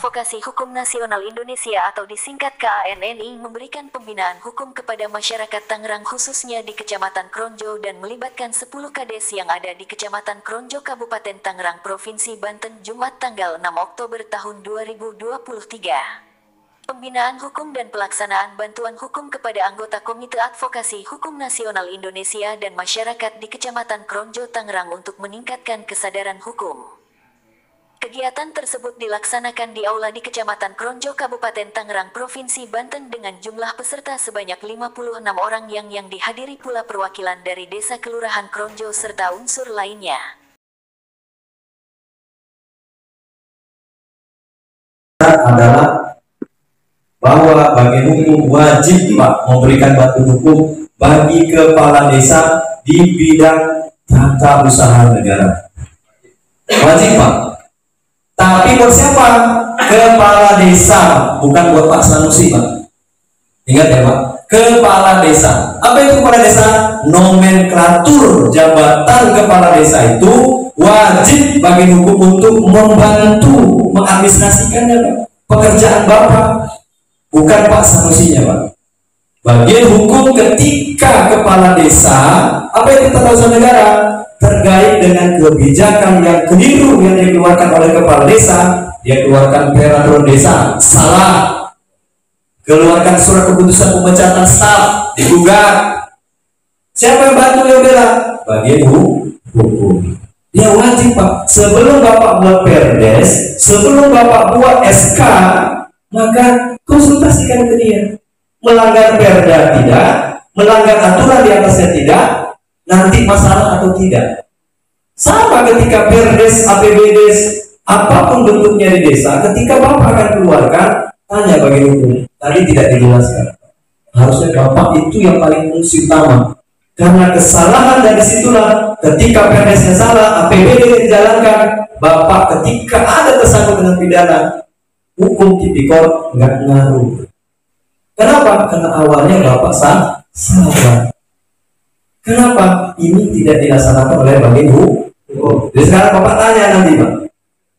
Advokasi Hukum Nasional Indonesia atau disingkat KANNI memberikan pembinaan hukum kepada masyarakat Tangerang khususnya di Kecamatan Kronjo dan melibatkan 10 kades yang ada di Kecamatan Kronjo Kabupaten Tangerang Provinsi Banten Jumat tanggal 6 Oktober tahun 2023. Pembinaan hukum dan pelaksanaan bantuan hukum kepada anggota Komite Advokasi Hukum Nasional Indonesia dan masyarakat di Kecamatan Kronjo Tangerang untuk meningkatkan kesadaran hukum. Kegiatan tersebut dilaksanakan di aula di Kecamatan Kronjo Kabupaten Tangerang Provinsi Banten dengan jumlah peserta sebanyak 56 orang yang dihadiri pula perwakilan dari Desa Kelurahan Kronjo serta unsur lainnya. Adalah bahwa bagi hukum wajib Pak memberikan bantuan hukum bagi kepala desa di bidang tata usaha negara. Wajib Pak. Tapi buat siapa? Kepala desa, bukan buat Pak Sanusi Pak. Ingat ya Pak, kepala desa. Apa itu kepala desa? Nomenklatur jabatan kepala desa itu wajib bagi hukum untuk membantu mengadministrasikannya Pak. Pekerjaan Bapak, bukan Pak Sanusinya Pak. Bagian hukum ketika kepala desa, apa itu tata usaha negara? Terkait dengan kebijakan yang keliru yang dikeluarkan oleh kepala desa, dia keluarkan peraturan desa salah, keluarkan surat keputusan pemecatan staf digugat. Siapa yang bantu yang bela? Bagian hukum. Dia wajib Pak. Sebelum Bapak buat perdes, sebelum Bapak buat SK, maka konsultasikan ke dia. Melanggar perda tidak, melanggar aturan di atasnya tidak, nanti masalah atau tidak. Sama ketika perdes, APBDes, apapun bentuknya di desa, ketika Bapak akan keluarkan, tanya bagi hukum. Tadi tidak dijelaskan. Harusnya Bapak itu yang paling fungsi utama. Karena kesalahan dari situlah, ketika perdesnya salah, APBD dijalankan, Bapak ketika ada tersangkut dengan pidana, hukum tipikor nggak ngaruh. Kenapa? Karena awalnya Bapak salah. Kenapa ini tidak dilaksanakan oleh bagian hukum? Jadi sekarang Bapak tanya nanti Pak,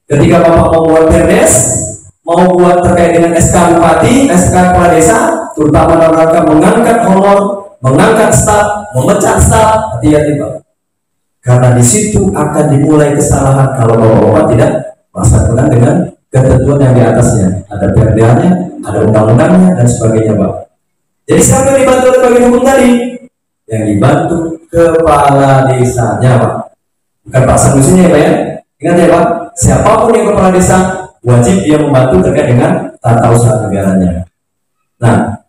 ketika Bapak mau buat perdes, mau buat terkait dengan SK Bupati, SK Kepala Desa, terutama dalam rangka mengangkat honor, mengangkat staf, memecat staf, hati-hati Pak. Karena di situ akan dimulai kesalahan kalau Bapak tidak melaksanakan dengan ketentuan yang di atasnya. Ada perdanya, ada undang-undangnya dan sebagainya Pak. Jadi siapa yang dibantu oleh bagian hukum tadi? Yang dibantu kepala desanya Pak, bukan Pak Sanusinya ya Pak ya. Ingat ya Pak, siapapun yang kepala desa wajib dia membantu terkait dengan tata usaha negaranya. Nah,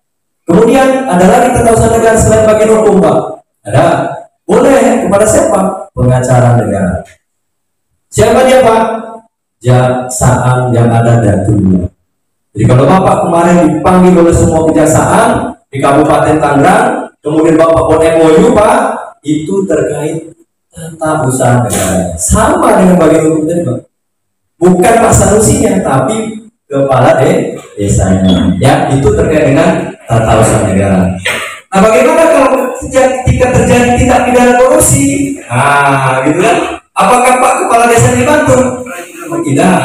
kemudian ada lagi tata usaha negara selain bagian hukum Pak. Ada, boleh kepada siapa? Pengacara negara. Siapa dia Pak? Kejaksaan yang ada dan dulu. Jadi kalau Bapak kemarin dipanggil oleh semua kejaksaan di Kabupaten Tangerang, kemudian Bapak buat MOU Pak, itu terkait tata usaha negara. Sama dengan bagian hukum tadi Pak. Bukan Pak Sanusinya, tapi kepala desanya. Ya, itu terkait dengan tata usaha negara. Nah, bagaimana kalau ketika terjadi tindak pidana korupsi? Nah, gitu kan? Apakah Pak kepala desa dibantu? Tidak.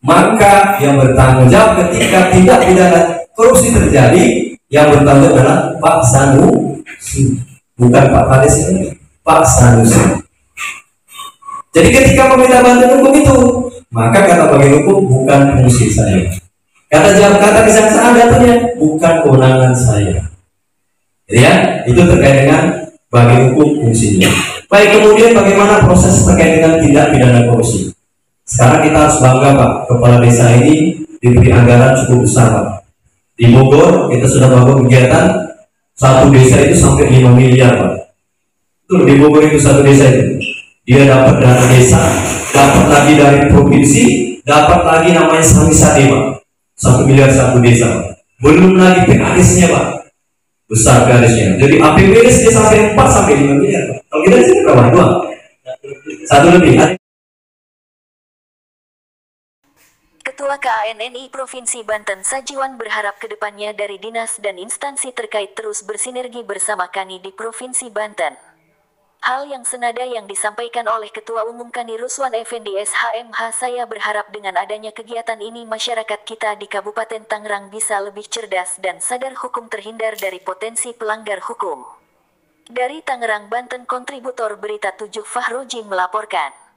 Maka yang bertanggung jawab ketika tindak pidana korupsi terjadi, yang bertanggung jawab adalah Pak Sanusi, bukan Pak Kades ini, Pak Sanusi. Jadi ketika meminta bantuan hukum itu, maka kata bagian hukum bukan fungsi saya. Kata kejaksaan datanya bukan kewenangan saya. Jadi ya, itu terkait dengan bagian hukum fungsinya. Baik, kemudian bagaimana proses terkait dengan tindak pidana korupsi? Sekarang kita harus bangga Pak, kepala desa ini diberi anggaran cukup besar Pak. Di Bogor kita sudah melakukan kegiatan satu desa itu sampai 5 miliar Pak. Itu di Bogor itu satu desa itu. Dia dapat dana desa, dapat lagi dari provinsi, dapat lagi namanya Samisade Pak. 1 miliar satu desa Pak. Belum lagi PKS-nya Pak. Besar PKS-nya. Jadi APBD dia sampai 4 sampai 5 miliar Pak. Kalau kita di sini berapa? 2. Satu lebih. Ketua KANNI Provinsi Banten Sajiwan berharap kedepannya dari dinas dan instansi terkait terus bersinergi bersama KANI di Provinsi Banten. Hal yang senada yang disampaikan oleh Ketua Umum KANI Ruswan Effendi SHMH. Saya berharap dengan adanya kegiatan ini masyarakat kita di Kabupaten Tangerang bisa lebih cerdas dan sadar hukum, terhindar dari potensi pelanggar hukum. Dari Tangerang, Banten, kontributor Berita 7 Fahroji melaporkan.